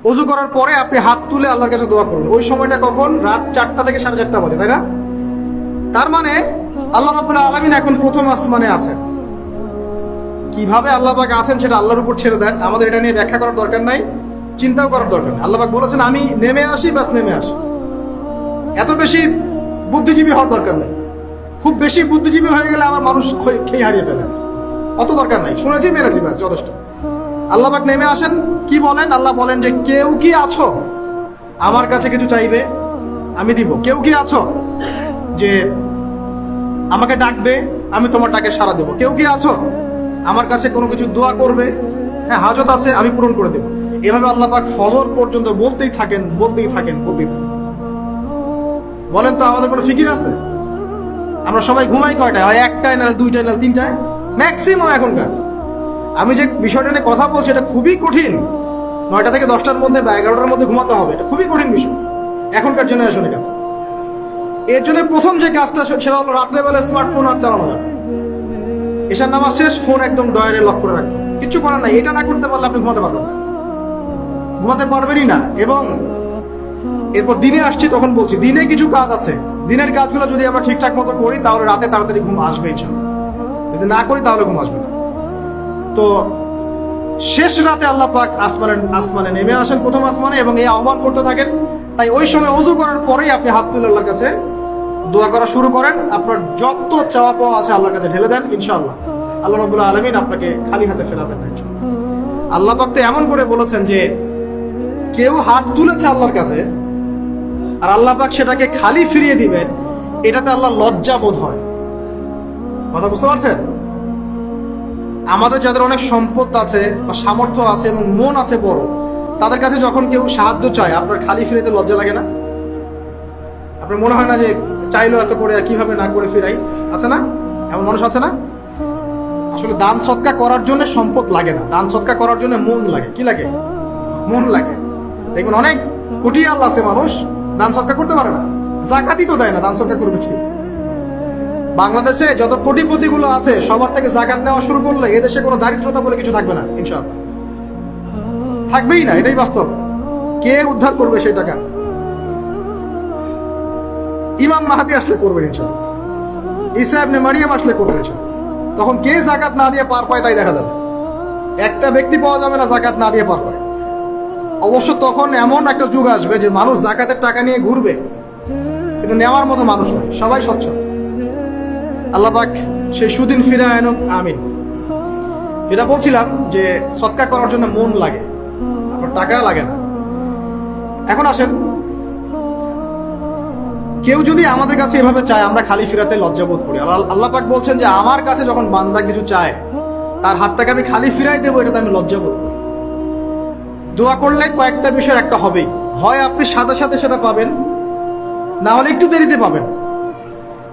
ওযু করার পরে আপনি হাত তুলে আল্লাহর কাছে দোয়া করবেন। ওই সময়টা কখন? রাত 4টা থেকে 4:30 বাজে, তাই না? তার মানে আল্লাহ রাব্বুল আলামিন এখন প্রথম আসমানে আছেন। কিভাবে আল্লাহ পাক আছেন সেটা আল্লাহর উপর ছেড়ে দেন, আমাদের এটা নিয়ে ব্যাখ্যা করার দরকার নাই, চিন্তাও করার দরকার নেই। আল্লাহ পাক বলেছেন আমি নেমে আসি, বাস নেমে আসি। এত বেশি বুদ্ধিজীবী হওয়ার দরকার নেই। খুব বেশি বুদ্ধিজীবী হয়ে গেলে আমার মানুষ খেয়ে হারিয়ে ফেলে। অত দরকার নাই, শুনেছি মেনেছি, বাস যথেষ্ট। আল্লাহ পাক নেমে আসেন, কি বলেন? আল্লাহ বলেন যে কেউ কি আছো আমার কাছে কিছু চাইবে, আমি দিব। কেউ কি আছো যে আমাকে ডাকবে, আমি তোমার ডাকে সাড়া দেবো? কেউ কি আছো আমার কাছে কোনো কিছু দোয়া করবে? হ্যাঁ, হাজত আছে, আমি পূরণ করে দেবো। এভাবে আল্লাহ পাক ফজর পর্যন্ত বলতেই থাকেন, বলতেই থাকেন, বলতেই থাকেন। বলেন তো আমাদের কোনো ফিকির আছে? আমরা সবাই ঘুমাই কয়টায়? হয় 1টায়, না 2টায়, না 3টায়, ম্যাক্সিমাম এখনকার। আমি যে বিষয়টা নিয়ে কথা বলছি এটা খুবই কঠিন। 9টা থেকে 10টার মধ্যে বা 11টার মধ্যে ঘুমাতে হবে, এটা খুবই কঠিন বিষয় এখনকার জেনারেশনের কাছে। এর জন্য প্রথম যে কাজটা সেটা হলো রাত্রেবেলা স্মার্টফোন আর চালানো যাবে। এশার নামাজ শেষ, ফোন একদম ডয়ারে লক করে রাখবেন। কিচ্ছু করার নাই, এটা না করতে পারলে আপনি ঘুমাতে পারবেন না, ঘুমাতে পারবেনই না। এবং এরপর দিনে আসছি, তখন বলছি দিনে কিছু কাজ আছে, দিনের কাজগুলো যদি আমরা ঠিকঠাক মতো করি তাহলে রাতে তাড়াতাড়ি ঘুম আসবে ইনশাআল্লাহ। যদি না করি তাহলে ঘুম আসবে না। তো শেষ রাতে আল্লাহ পাক আসমানে নেমে আসেন, প্রথম আসমানে, এবং এই আহ্বান করতে থাকেন। তাই ওই সময় ওযু করার পরেই আপনি হাত তুলে আল্লাহর কাছে দোয়া করা শুরু করেন। আপনার যত চাওয়া পাওয়া আছে আল্লাহর কাছে ঢেলে দেন, ইনশাআল্লাহ আল্লাহ রাব্বুল আলামিন আপনাকে খালি হাতে ফেরাবেন না ইনশাআল্লাহ। আল্লাহ পাক তো এমন করে বলেছেন যে কেউ হাত তুলেছে আল্লাহর কাছে আর আল্লাহ পাক সেটাকে খালি ফিরিয়ে দিবেন, এটাতে আল্লাহ লজ্জা বোধ হয়। কথা বুঝতে পারছেন? আমাদের যাদের অনেক সম্পদ আছে বা সামর্থ্য আছে এবং মন আছে বড়, তাদের কাছে যখন কেউ সাহায্য চায় আপনার খালি ফিরাইতে লজ্জা লাগে না? আপনার মনে হয় না যে চাইলো এত করে কিভাবে না করে ফিরাই? আছে না এমন মানুষ? আছে না? আসলে দান সৎকা করার জন্য সম্পদ লাগে না, দান সৎকা করার জন্য মন লাগে। কি লাগে? মন লাগে। দেখবেন অনেক কোটি আল্লাহ আছে মানুষ দান সৎকা করতে পারে না, জাকাতই তো দেয় না, দান সৎকা করবে কি? বাংলাদেশে যত কোটিপতি গুলো আছে সবার থেকে জাকাত নেওয়া শুরু করলে এদেশে কোনো দারিদ্রতা বলে কিছু থাকবে না ইনশাআল্লাহ, থাকবেই না, এটাই বাস্তব। কে উদ্ধার করবে সেই টাকা? ইমাম মাহাদি আসলে করবেন ইনশাআল্লাহ, ঈসা ইবনে মারিয়াম আসলে করবেন ইনশাআল্লাহ। তখন কে জাকাত না দিয়ে পার পায় তাই দেখা যাবে। একটা ব্যক্তি পাওয়া যাবে না জাকাত না দিয়ে পার পায়। অবশ্য তখন এমন একটা যুগ আসবে যে মানুষ জাকাতের টাকা নিয়ে ঘুরবে, কিন্তু নেওয়ার মতো মানুষ নয়, সবাই স্বচ্ছ। আল্লাহ পাক সেই সুদিন ফিরে আনুক, আমিন। এটা বলছিলাম যে সৎকা করার জন্য মন লাগে, আপনার টাকা লাগে না। এখন আসেন, কেউ যদি আমাদের কাছে এভাবে চায় আমরা খালি ফিরাতে লজ্জা বোধ করি। আল্লাহ পাক বলছেন যে আমার কাছে যখন বান্দা কিছু চায় তার হাতটাকে আমি খালি ফিরাই দেবো, এটাতে আমি লজ্জা বোধ করি। দোয়া করলে কয়েকটা বিষয় একটা হবেই, হয় আপনি সাথে সাথে সেটা পাবেন, না হলে একটু দেরিতে পাবেন,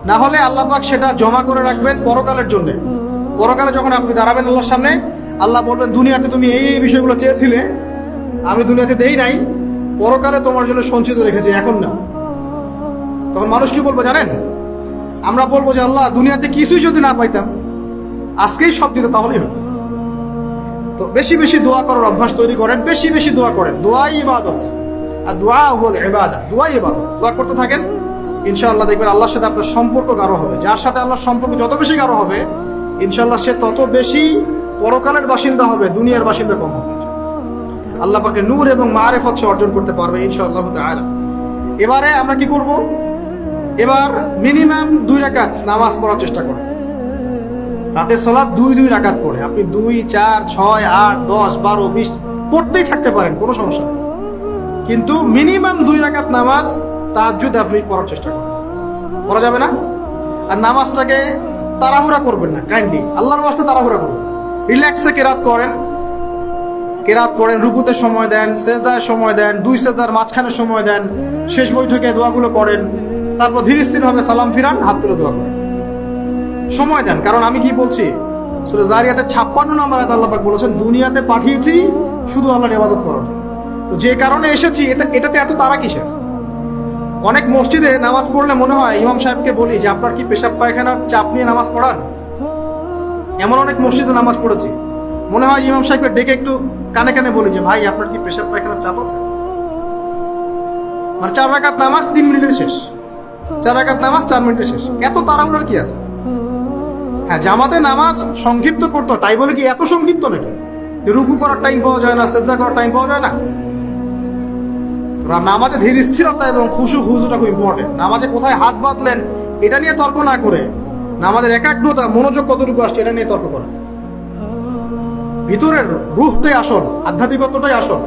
না হলে আল্লাহ পাক সেটা জমা করে রাখবেন পরকালের জন্য। পরকালে যখন আপনি দাঁড়াবেন আল্লাহর সামনে, আল্লাহ বলবেন দুনিয়াতে তুমি এই এই বিষয়গুলো চেয়েছিলে, আমি দুনিয়াতে দেই নাই, পরকালে তোমার জন্য সঞ্চিত রেখেছি, এখন না। তখন মানুষ কি বলবো জানেন? আমরা বলবো যে আল্লাহ দুনিয়াতে কিছুই যদি না পাইতাম, আজকেই সব দিত তাহলেই হতো। তো বেশি বেশি দোয়া করার অভ্যাস তৈরি করেন, বেশি বেশি দোয়া করেন। দোয়াই ইবাদত, আর দোয়া হল ইবাদত, দোয়াই ইবাদত। দোয়া করতে থাকেন, ইনশাআল্লাহ দেখবেন আল্লাহর সাথে আপনার সম্পর্ক গাঢ় হবে। যার সাথে আল্লাহর সম্পর্ক যত বেশি গাঢ় হবে, ইনশাআল্লাহ সে তত বেশি পরকালের বাসিন্দা হবে, দুনিয়ার বাসিন্দা কম হবে। আল্লাহ পাকে নূর এবং মারিফত সে অর্জন করতে পারবে ইনশাআল্লাহ তাআলা। এবারে আমরা কি করব? এবার মিনিমাম 2 রাকাত নামাজ পড়ার চেষ্টা করেন। রাতের সালাত 2 রাকাত করে আপনি 2, 4, 6, 8, 10, 12, 20 পড়তেই থাকতে পারেন, কোনো সমস্যা নেই। কিন্তু মিনিমাম 2 রাকাত নামাজ তাহাজ্জুদ আপনি পড়ার চেষ্টা করেন। পড়া যাবে না? আর নামাজটাকে তাড়াহুড়া করবেন না, কাইন্ডলি আল্লাহর ওয়াস্তে তাড়াহুড়া করবেন। রিল্যাক্সে কেরাত করেন, রুকুতে সময় দেন, সেজদায় সময় দেন, 2 সেজদার মাঝখানে সময় দেন, শেষ বৈঠকে দোয়াগুলো করেন, তারপর ধীরে স্থির ভাবে সালাম ফিরান, হাত তুলে দোয়া করেন, সময় দেন। কারণ আমি কি বলছি, সূরা জারিয়াতের 56 নম্বর আয়াতে আল্লাহ পাক বলেছেন দুনিয়াতে পাঠিয়েছি শুধু আল্লাহর ইবাদত করার জন্য। তো যে কারণে এসেছি এটাতে এত তাড়া কিসের? অনেক মসজিদে নামাজ পড়লে মনে হয় ইমাম সাহেবকে বলি যে আপনার কি পেশাব পায়খানার চাপ নিয়ে নামাজ পড়ান? এমন অনেক মসজিদে নামাজ পড়েছি, মনে হয় ইমাম সাহেবকে ডেকে একটু কানে কানে বলি যে ভাই আপনার কি পেশাব পায়খানার চাপ আছে? মানে 4 রাকাত নামাজ 3 মিনিটে শেষ, 4 রাকাত নামাজ 4 মিনিটে শেষ, এত তাড়াহুড়োর কি আছে? হ্যাঁ, জামাতে নামাজ সংক্ষিপ্ত করতে হয়, তাই বলে কি এত সংক্ষিপ্ত নাকি? রুকু করার টাইম পাওয়া যায় না, সেজদা করার টাইম পাওয়া যায় না? নামাজে ধীর স্থিরতা এবং খুশু খুজুটা খুব ইম্পর্টেন্ট। নামাজে কোথায় হাত বাঁধলেন এটা নিয়ে তর্ক না করে, নামাজের একাগ্রতা মনোযোগ কতটুকু আসছে এটা নিয়ে তর্ক করা। ভিতরের রূহটাই আসল, আধ্যাত্মিকতাটাই আসল।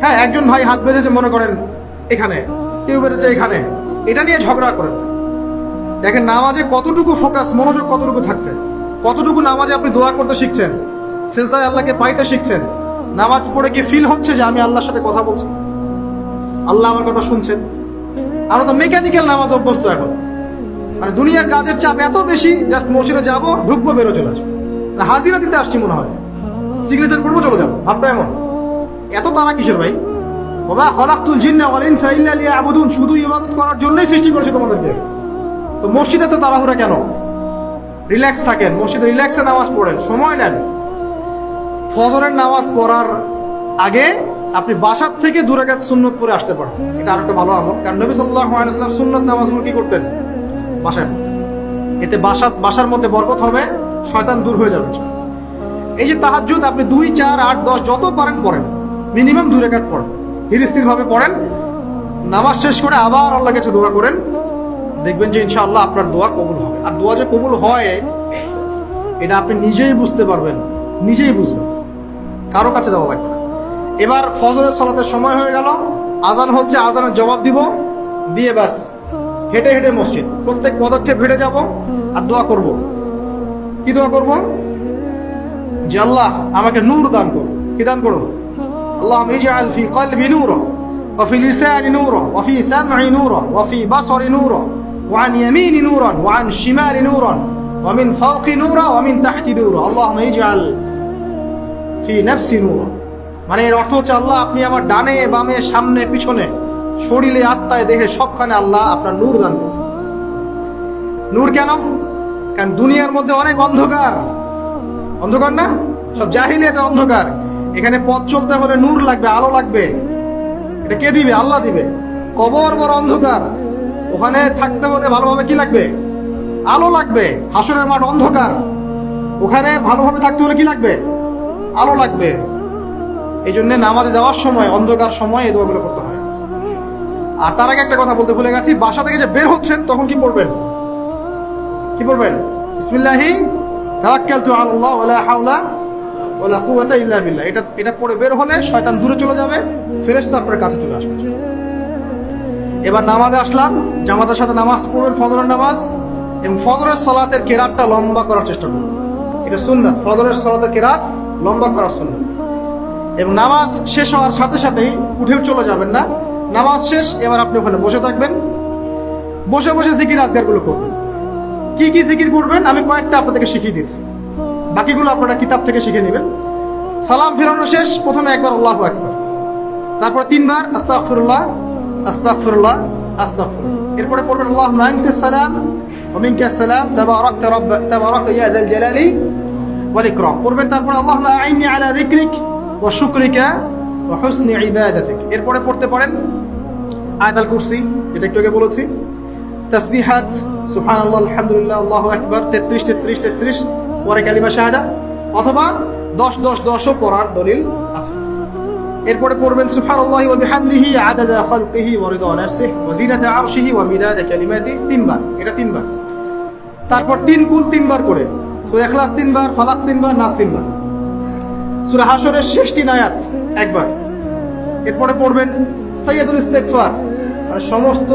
হ্যাঁ, একজন ভাই হাত বেঁধেছে মনে করেন এখানে, কেউ বেঁধেছে এখানে, এটা নিয়ে ঝগড়া করেন। দেখেন নামাজে কতটুকু ফোকাস, মনোযোগ কতটুকু থাকছে, কতটুকু নামাজে আপনি দোয়া করতে শিখছেন, সেজদায় আল্লাহকে পাইতে শিখছেন। নামাজ পড়ে কি ফিল হচ্ছে যে আমি আল্লাহর সাথে কথা বলছি, আল্লাহ আমার কথা শুনছেন? আমরা তো মেকানিক্যাল নামাজ অভ্যস্ত এখন। মানে দুনিয়ার কাজের চাপ এত বেশি, জাস্ট মসজিদে যাবো, ঢুকবো, বেরো, চলে আসবো, হাজিরা দিতে আসছি মনে হয়, সিগনেচার করবো, চলে যাবো, ভাবটা এমন। এত তারা কিসের ভাই? বাবা খলাকতুল জিন্না ওয়াল ইনসা ইল্লা লিয়াবুদুন, শুধু ইবাদত করার জন্যই সৃষ্টি করেছে তোমাদেরকে। তো মসজিদে তো তাড়াহুড়া কেন? রিল্যাক্স থাকেন, মসজিদে রিল্যাক্সে নামাজ পড়েন, সময় নেন। ফজরের নামাজ পড়ার আগে আপনি বাসার থেকে 2 রাকাত সুন্নত পড়ে আসতে পারেন, এটা আরেকটা ভালো আমল। কারণ নবী সাল্লাল্লাহু আলাইহি ওয়াসাল্লাম সুন্নত নামাজগুলো কি করতেন? বাসায় পড়তেন। এতে বাসার মধ্যে বরকত হবে, শয়তান দূর হয়ে যাবে। এই যে তাহাজ্জুদ আপনি 2, 4, 8, 10 যত পারেন পড়েন, মিনিমাম 2 রাকাত পড়েন, ধীর স্থির ভাবে পড়েন। নামাজ শেষ করে আবার আল্লাহর কাছে দোয়া করেন, দেখবেন যে ইনশাআল্লাহ আপনার দোয়া কবুল হবে। আর দোয়া যে কবুল হয় এটা আপনি নিজেই বুঝতে পারবেন, নিজেই বুঝবেন, কারো কাছে যাওয়া লাগবে না। এবার ফজরের সালাতের সময় হয়ে গেল, আজান হচ্ছে, আজানের জবাব দিব, দিয়ে ব্যাস হেঁটে হেঁটে মসজিদ, প্রত্যেক পদক্ষেপ হেঁটে যাব আর দোয়া করব। কি দোয়া করব? যে আল্লাহ আমাকে নূর দান করো। কি দান করো? আল্লাহুম্মা ইজআল ফি কলবি নূরা ওয়া ফি লিসানি নূরা ওয়া ফি সাম'i নূরা ওয়া ফি বাসারি নূরা ওয়া আন ইয়ামিনি নূরা ওয়া আন শিমালি নূরা ওয়া মিন ফাওকি নূরা ওয়া মিন তাহতি নূরা আল্লাহুম্মা ইজআল ফি নাফসি নূরা। মানে এর অর্থ হচ্ছে আল্লাহ আপনি আমার ডানে বামে সামনে পিছনে শরীরে আত্মায় দেহে সবখানে আল্লাহ আপনার নূর দান করুন। নূর কেন? কারণ দুনিয়ার মধ্যে অনেক অন্ধকার, অন্ধকার না? সব জাহিলিয়াতে অন্ধকার। এখানে পথ চলতে হলে নূর লাগবে, আলো লাগবে। এটা কে দিবে? আল্লাহ দিবে। কবর বড় অন্ধকার, ওখানে থাকতে হলে ভালোভাবে কি লাগবে? আলো লাগবে। হাসরের মাঠ অন্ধকার, ওখানে ভালোভাবে থাকতে হলে কি লাগবে? আলো লাগবে। এই জন্য নামাজে যাওয়ার সময়, অন্ধকার সময় এই দোয়াগুলো করতে হয়। আর তার আগে একটা কথা বলতে ভুলে গেছি, বাসা থেকে যে বের হচ্ছেন তখন কি পড়বেন? কি পড়বেন? বিসমিল্লাহি তাওয়াক্কালতু আলাল্লাহ ওয়া লা হাওলা ওয়া লা কুওয়াতা ইল্লা বিল্লাহ। এটা পড়ে বের হলে শয়তান দূরে চলে যাবে, ফেরেশতা আপনার কাছে চলে আসবে। এবার নামাজে আসলাম, জামাতের সাথে নামাজ পড়বেন, ফজরের নামাজ, এবং ফজরের সালাতের কেরাতটা লম্বা করার চেষ্টা করবেন। এটা সুন্নাত, ফজরের সালাতের কেরাত লম্বা করার সুন্নাত। এবং নামাজ শেষ হওয়ার সাথে সাথেই উঠেও চলে যাবেন না। নামাজ শেষ, এবার আপনি ওখানে বসে থাকবেন, বসে বসে জিকির আজকারগুলো করবেন। কি কি জিকির করবেন আমি কয়েকটা আপনাদেরকে শিখিয়ে দিচ্ছি, বাকিগুলো আপনারা কিতাব থেকে শিখে নেবেন। সালাম ফেরানো শেষ, প্রথমে একবার আল্লাহু আকবার, তারপর 3 বার আস্তাগফিরুল্লাহ আস্তাগফিরুল্লাহ আস্তাগফিরুল্লাহ। এরপরে পড়বেন আল্লাহুম্মা আনতাস সালাম ওয়া মিনকাস সালাম তাবারাকতা ইয়া যাল জালালি ওয়াল ইকরাম পড়বেন। তারপর আল্লাহুম্মা আইন্নি আলা যিকরিক ওয়া শুকরিকা ওয়া হুসনি ইবাদাতিক। এরপরে পড়তে পারেন আয়াতুল কুরসি, যেটা একটু আগে বলেছি, তাসবিহাত সুবহানাল্লাহ আলহামদুলিল্লাহ আল্লাহু আকবার 33 33 33, পরে কালিমা শাহাদা, অথবা 10 10 10 ও পড়ার দলিল আছে। এরপরে পড়বেন সুবহানাল্লাহি ওয়া বিহামদিহি আদাদা খালকিহি ওয়া রিদা নাফসিহি ওয়া জিনাতা আরশিহি ওয়া মিদাদা কালিমাতিহি 3 বার, এটা 3 বার। তারপর 3 কুল 3 বার করে, সূরা ইখলাস 3 বার, ফালাক 3 বার, নাস 3 বার, সূরা হাশরের শেষ 3 আয়াত একবার। এরপরে পড়বেন সাইয়্যিদুল ইস্তিগফার, মানে সমস্ত